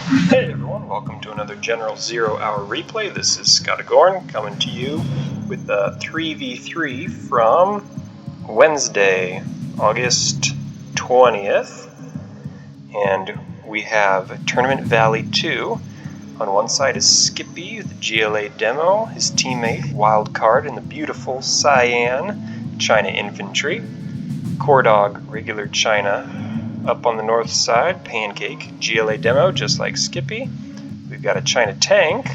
Hey everyone, welcome to another General Zero Hour replay. This is Scottagorn coming to you with a 3v3 from Wednesday, August 20th. And we have Tournament Valley 2. On one side is Skippy, the GLA demo, his teammate Wildcard, and the beautiful Cyan China Infantry. Coredawg, regular China. Up on the north side, Pancake, GLA demo, just like Skippy. We've got a China tank,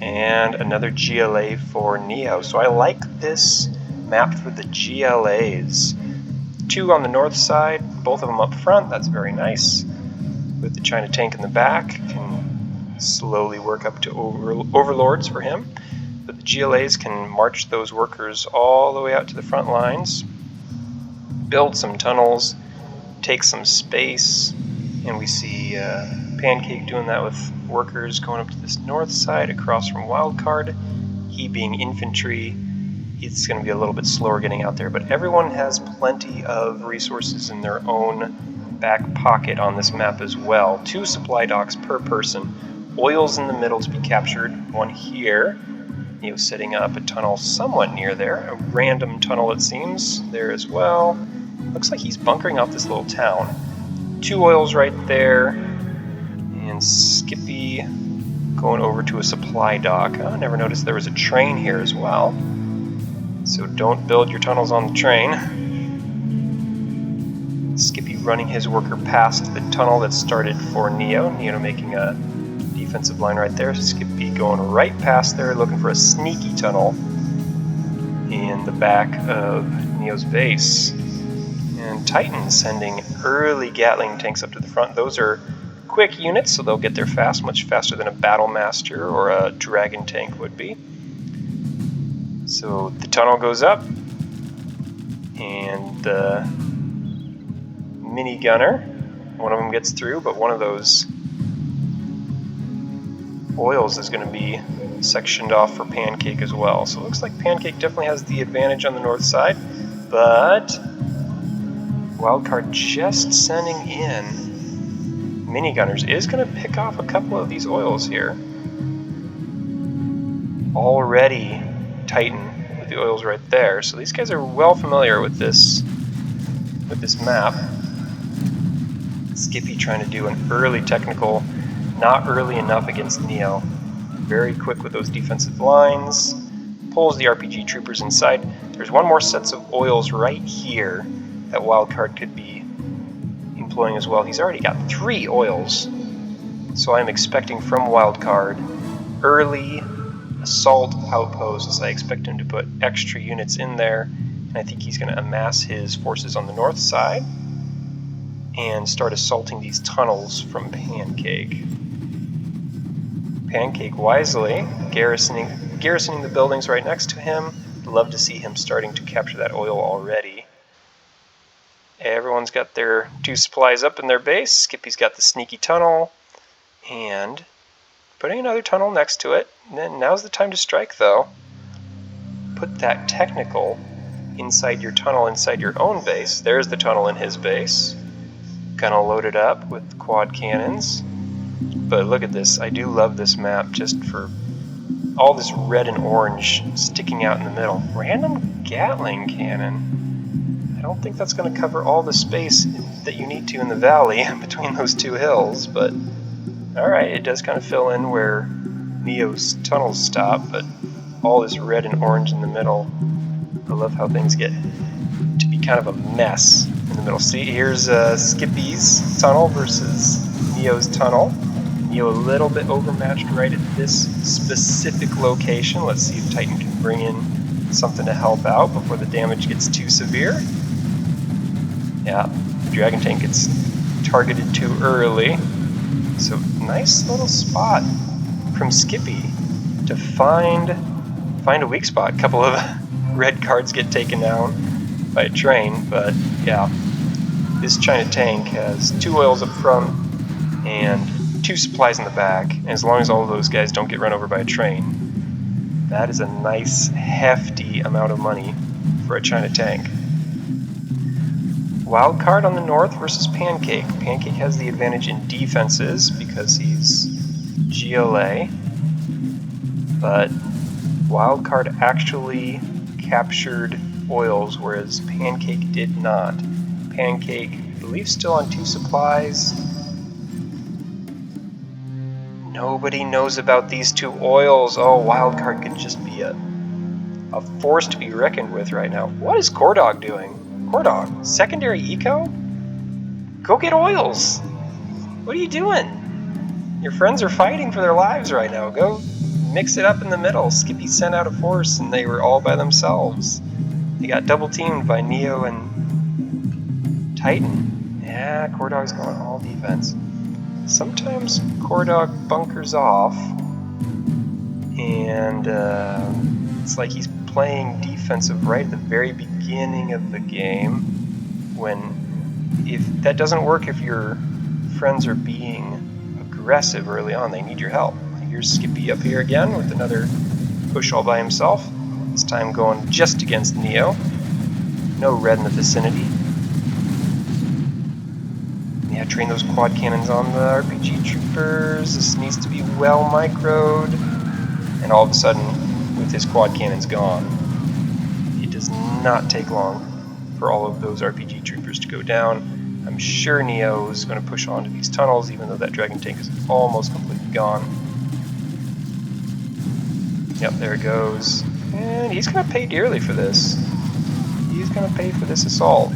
and another GLA for Neo. So I like this map for the GLAs. Two on the north side, both of them up front, that's very nice. With the China tank in the back, can slowly work up to overlords for him. But the GLAs can march those workers all the way out to the front lines, build some tunnels, take some space, and we see Pancake doing that with workers going up to this north side across from Wildcard. He being infantry, it's going to be a little bit slower getting out there, but everyone has plenty of resources in their own back pocket on this map as well. 2 supply docks per person, oils in the middle to be captured, one here. He was setting up a tunnel somewhat near there, a random tunnel it seems, there as well. Looks like he's bunkering off this little town. 2 oils right there, and Skippy going over to a supply dock. Oh, I never noticed there was a train here as well. So don't build your tunnels on the train. Skippy running his worker past the tunnel that started for Neo. Neo making a defensive line right there. Skippy going right past there, looking for a sneaky tunnel in the back of Neo's base. And Titan sending early Gatling tanks up to the front. Those are quick units, so they'll get there fast, much faster than a Battle Master or a Dragon tank would be. So the tunnel goes up, and the mini gunner, one of them gets through, but one of those oils is going to be sectioned off for Pancake as well. So it looks like Pancake definitely has the advantage on the north side, but Wildcard just sending in minigunners is going to pick off a couple of these oils here. Already Titan with the oils right there, so these guys are well familiar with this map. Skippy trying to do an early technical, not early enough against Neo. Very quick with those defensive lines, pulls the RPG troopers inside. There's one more sets of oils right here that Wildcard could be employing as well. He's already got 3 oils, so I'm expecting from Wildcard early assault outposts. I expect him to put extra units in there, and I think he's going to amass his forces on the north side and start assaulting these tunnels from Pancake. Pancake wisely garrisoning the buildings right next to him. Love to see him starting to capture that oil already. Everyone's got their 2 supplies up in their base. Skippy's got the sneaky tunnel, and putting another tunnel next to it. And then now's the time to strike, though. Put that technical inside your tunnel, inside your own base. There's the tunnel in his base. Gonna load it up with quad cannons. But look at this. I do love this map just for all this red and orange sticking out in the middle. Random Gatling cannon. I don't think that's going to cover all the space that you need to in the valley between those 2 hills, but alright, it does kind of fill in where Neo's tunnels stop, but all this red and orange in the middle. I love how things get to be kind of a mess in the middle. See, here's Skippy's tunnel versus Neo's tunnel. Neo a little bit overmatched right at this specific location. Let's see if Titan can bring in something to help out before the damage gets too severe. Yeah, the Dragon tank gets targeted too early. So nice little spot from Skippy to find a weak spot. A couple of red cards get taken down by a train, but yeah, this China tank has 2 oils up front and 2 supplies in the back. And as long as all of those guys don't get run over by a train, that is a nice hefty amount of money for a China tank. Wildcard on the north versus Pancake. Pancake has the advantage in defenses because he's GLA, but Wildcard actually captured oils, whereas Pancake did not. Pancake, I believe, still on 2 supplies. Nobody knows about these 2 oils. Oh, Wildcard could just be a force to be reckoned with right now. What is Coredawg doing? Coredawg, secondary eco? Go get oils! What are you doing? Your friends are fighting for their lives right now. Go mix it up in the middle. Skippy sent out a force and they were all by themselves. They got double teamed by Neo and Titan. Yeah, Coredawg's going all defense. Sometimes Coredawg bunkers off and it's like he's playing defensive right at the very beginning of the game, when if that doesn't work, if your friends are being aggressive early on, they need your help. Here's Skippy up here again with another push all by himself, this time going just against Neo. No red in the vicinity. Yeah, train those quad cannons on the RPG troopers. This needs to be well microed. And all of a sudden, with his quad cannons gone, it does not take long for all of those RPG troopers to go down. I'm sure Neo is going to push onto these tunnels, even though that dragon tank is almost completely gone. Yep, there it goes. And he's going to pay dearly for this. He's going to pay for this assault.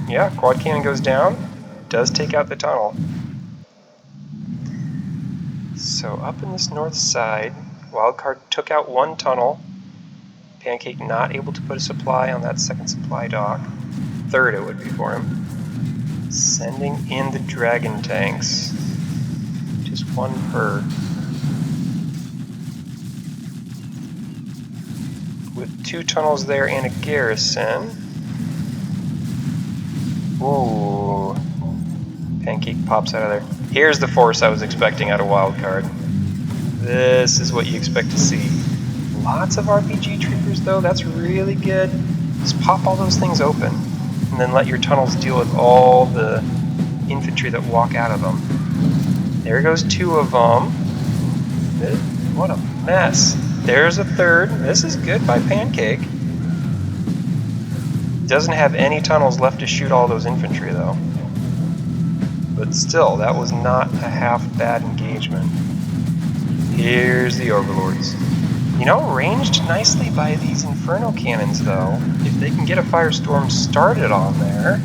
Yeah, quad cannon goes down. Does take out the tunnel. So up in this north side, Wildcard took out 1 tunnel. Pancake not able to put a supply on that second supply dock. 3rd it would be for him. Sending in the dragon tanks. Just 1 per. With 2 tunnels there and a garrison. Ooh. Pancake pops out of there. Here's the force I was expecting out of Wildcard. This is what you expect to see. Lots of RPG troopers though, that's really good. Just pop all those things open, and then let your tunnels deal with all the infantry that walk out of them. There goes 2 of them. What a mess. There's a 3rd. This is good by Pancake. Doesn't have any tunnels left to shoot all those infantry though. But still, that was not a half bad engagement. Here's the Overlords. You know, ranged nicely by these Inferno cannons though. If they can get a Firestorm started on there,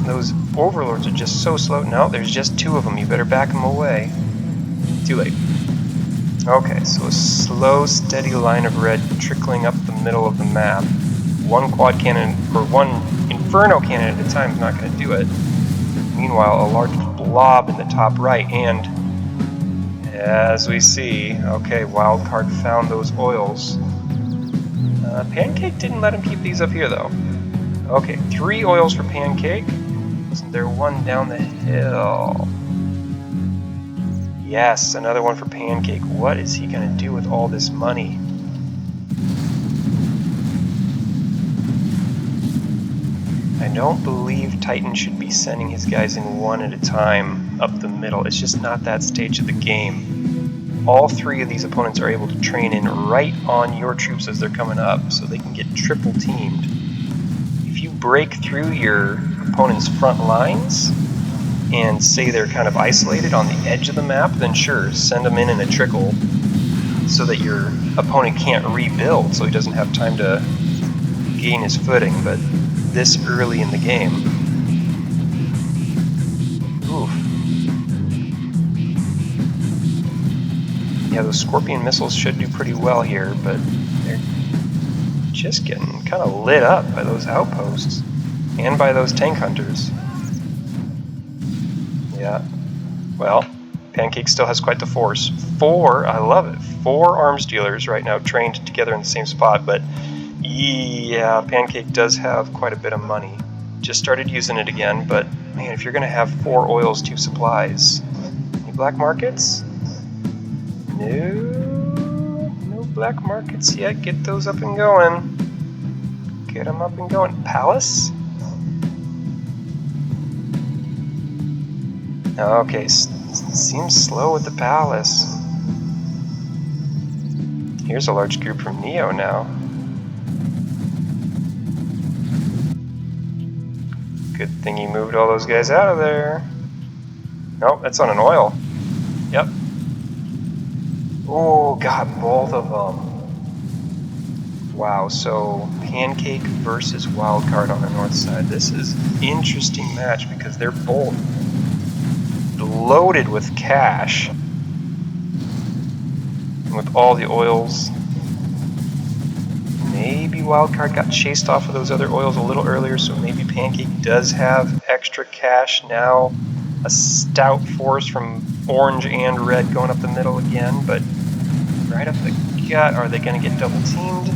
those Overlords are just so slow. No, there's just 2 of them. You better back them away. Too late. Okay, so a slow, steady line of red trickling up the middle of the map. 1 quad cannon, or 1 Inferno cannon at a time is not going to do it. Meanwhile, a large blob in the top right, and as we see, okay, Wildcard found those oils. Pancake didn't let him keep these up here though. Okay, 3 oils for Pancake. Wasn't there 1 down the hill? Yes, another 1 for Pancake. What is he going to do with all this money? I don't believe Titan should be sending his guys in 1 at a time up the middle. It's just not that stage of the game. All 3 of these opponents are able to train in right on your troops as they're coming up, so they can get triple teamed. If you break through your opponent's front lines, and say they're kind of isolated on the edge of the map, then sure, send them in a trickle so that your opponent can't rebuild, so he doesn't have time to gain his footing. But this early in the game, oof. Yeah, those Scorpion missiles should do pretty well here, but they're just getting kind of lit up by those outposts and by those tank hunters. Yeah, well, Pancake still has quite the force. 4, I love it, 4 arms dealers right now trained together in the same spot, but yeah, Pancake does have quite a bit of money. Just started using it again, but man, if you're going to have 4 oils, 2 supplies. Any black markets? No black markets yet. Get those up and going. Get them up and going. Palace? Okay, seems slow with the palace. Here's a large group from Neo now. Good thing he moved all those guys out of there. Nope, that's on an oil. Yep. Oh, got both of them. Wow, so Pancake versus Wildcard on the north side. This is an interesting match because they're both loaded with cash. And with all the oils. Maybe Wildcard got chased off of those other oils a little earlier, so maybe Pancake does have extra cash now. A stout force from orange and red going up the middle again, but right up the gut, are they going to get double teamed?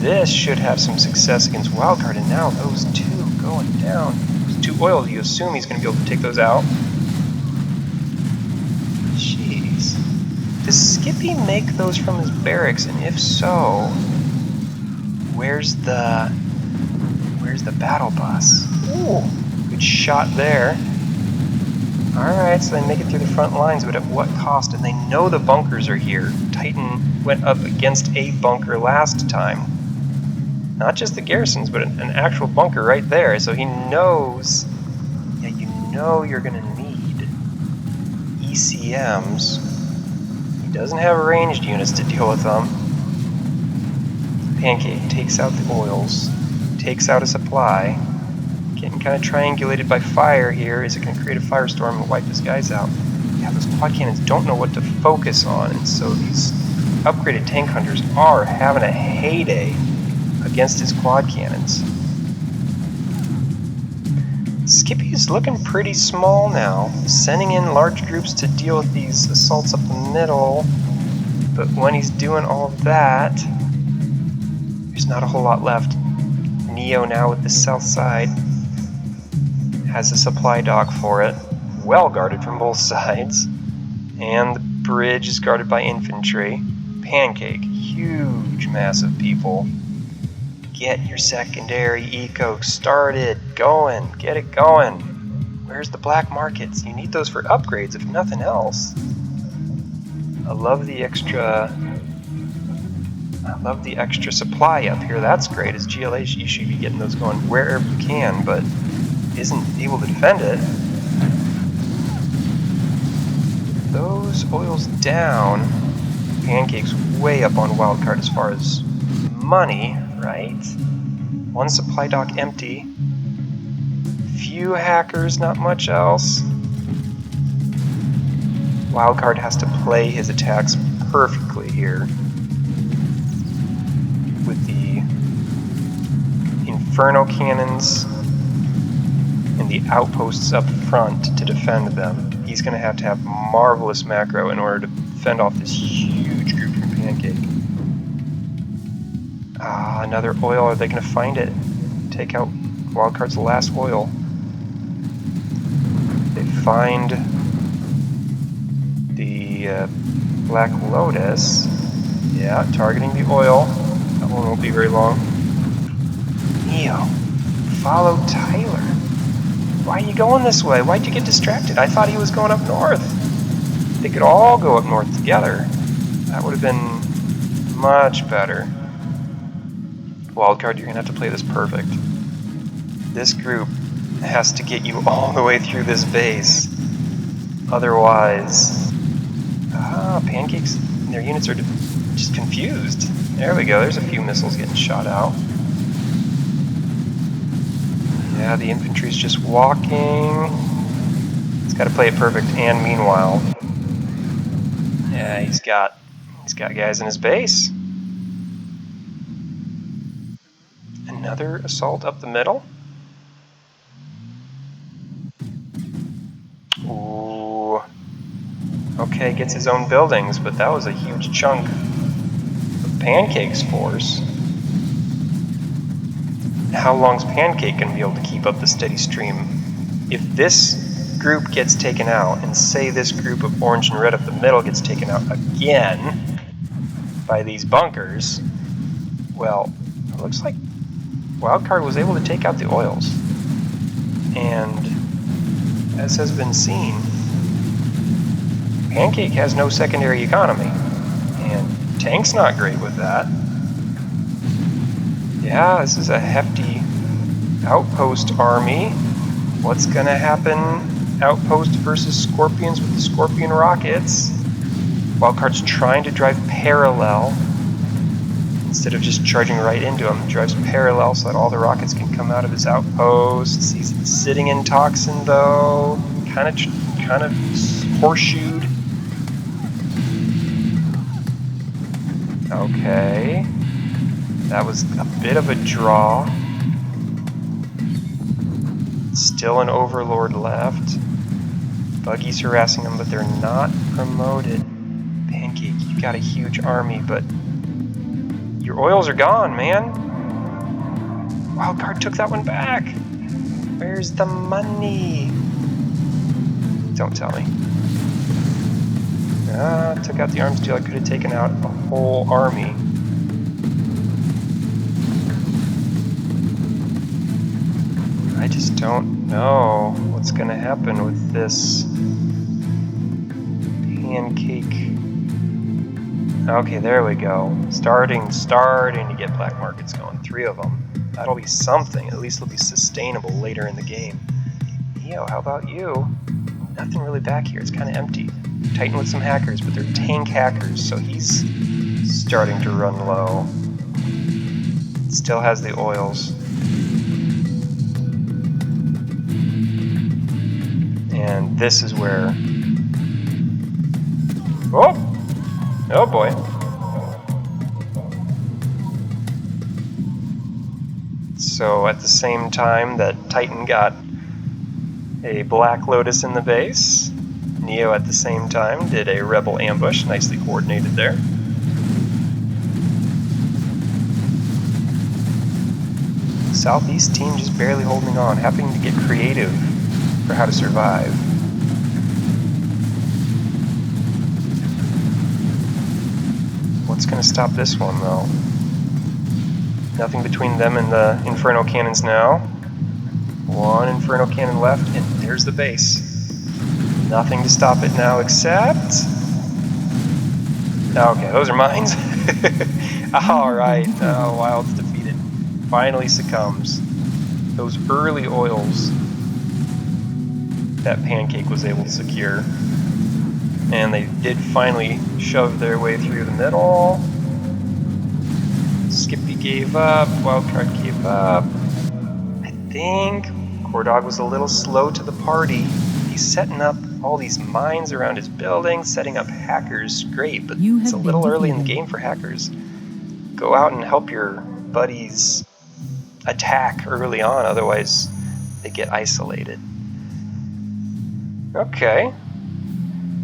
This should have some success against Wildcard, and now those two going down. Those two oils, you assume he's going to be able to take those out. Jeez. Does Skippy make those from his barracks, and if so, where's the battle bus? Ooh, good shot there. Alright, so they make it through the front lines, but at what cost? And they know the bunkers are here. Titan went up against a bunker last time. Not just the garrisons, but an actual bunker right there. So he knows, yeah, you know you're going to need ECMs. He doesn't have ranged units to deal with them. Pancake takes out the oils, takes out a supply. Getting kind of triangulated by fire here. Is it going to create a firestorm and wipe his guys out? Yeah, those quad cannons don't know what to focus on, and so these upgraded tank hunters are having a heyday against his quad cannons. Skippy's looking pretty small now, sending in large groups to deal with these assaults up the middle, but when he's doing all of that, there's not a whole lot left. Neo now with the south side has a supply dock for it, well guarded from both sides, and the bridge is guarded by infantry. Pancake, huge mass of people. Get your secondary eco started, going, get it going. Where's the black markets? You need those for upgrades, if nothing else. I love the extra supply up here. That's great. As GLA, you should be getting those going wherever you can, but isn't able to defend it. Those oils down. Pancake's way up on Wildcard as far as money, right? One supply dock empty. Few hackers, not much else. Wildcard has to play his attacks perfectly here. With the Inferno cannons and the outposts up front to defend them. He's going to have marvelous macro in order to fend off this huge group from Pancake. Another oil. Are they going to find it? Take out Wildcard's last oil. They find the Black Lotus. Yeah, targeting the oil. That one won't be very long. Neo, follow Tyler. Why are you going this way? Why'd you get distracted? I thought he was going up north. They could all go up north together. That would have been much better. Wildcard, you're going to have to play this perfect. This group has to get you all the way through this base. Otherwise... Pancakes, their units are just confused. There we go, there's a few missiles getting shot out. Yeah, the infantry's just walking. He's got to play it perfect, and meanwhile... Yeah, he's got guys in his base. Another assault up the middle. Ooh. Okay, gets his own buildings, but that was a huge chunk of Pancake's force. How long's Pancake going to be able to keep up the steady stream? If this group gets taken out, and say this group of orange and red up the middle gets taken out again by these bunkers, well, it looks like Wildcard was able to take out the oils. And as has been seen, Pancake has no secondary economy, and Tank's not great with that. Yeah, this is a hefty outpost army. What's gonna happen? Outpost versus Scorpions with the Scorpion rockets. Wildcard's trying to drive parallel instead of just charging right into him. He drives parallel so that all the rockets can come out of his outposts. He's sitting in Toxin though, kind of horseshoed. Okay, that was a bit of a draw. Still an Overlord left. Buggy's harassing them, but they're not promoted. Pancake, you've got a huge army, but your oils are gone, man. Wildcard took that one back. Where's the money? Don't tell me. Took out the arms deal. I could have taken out a whole army. I just don't know what's going to happen with this Pancake. Okay, there we go. Starting to get black markets going. 3 of them. That'll be something. At least it'll be sustainable later in the game. Neo, how about you? Nothing really back here. It's kind of empty. Titan with some hackers, but they're tank hackers, so he's starting to run low. Still has the oils. And this is where... Oh boy. So at the same time that Titan got a Black Lotus in the base, Neo at the same time did a Rebel ambush, nicely coordinated there. Southeast team just barely holding on, having to get creative for how to survive. What's going to stop this one, though? Nothing between them and the Inferno Cannons now. One Inferno Cannon left, and there's the base. Nothing to stop it now except... Okay, those are mines. Alright, Wild's defeated. Finally succumbs. Those early oils that Pancake was able to secure. And they did finally shove their way through the middle. Skippy gave up, Wildcard gave up. I think Coredawg was a little slow to the party. He's setting up all these mines around his building, setting up hackers. Great, but it's a little early in the game for hackers. Go out and help your buddies attack early on, otherwise they get isolated. Okay.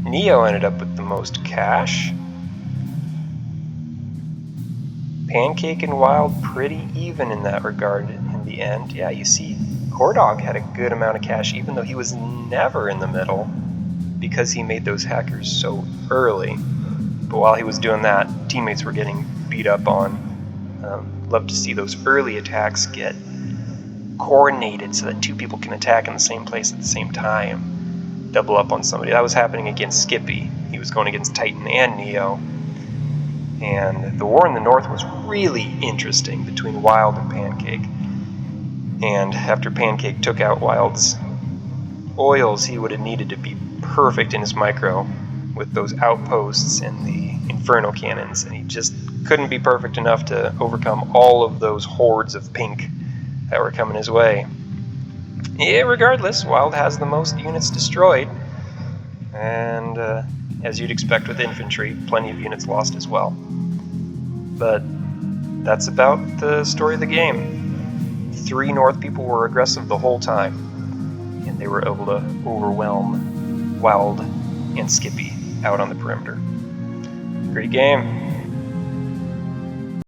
Neo ended up with the most cash. Pancake and Wild pretty even in that regard in the end. Yeah, you see, Coredawg had a good amount of cash even though he was never in the middle because he made those hackers so early. But while he was doing that, teammates were getting beat up on. Love to see those early attacks get coordinated so that 2 people can attack in the same place at the same time. Double up on somebody. That was happening against Skippy. He was going against Titan and Neo. And the war in the north was really interesting between Wild and Pancake. And after Pancake took out Wild's oils, he would have needed to be perfect in his micro with those outposts and the Inferno Cannons, and he just couldn't be perfect enough to overcome all of those hordes of pink that were coming his way. Yeah, regardless, Wild has the most units destroyed, and as you'd expect with infantry, plenty of units lost as well. But that's about the story of the game. 3 North people were aggressive the whole time, and they were able to overwhelm Wild and Skippy out on the perimeter. Great game.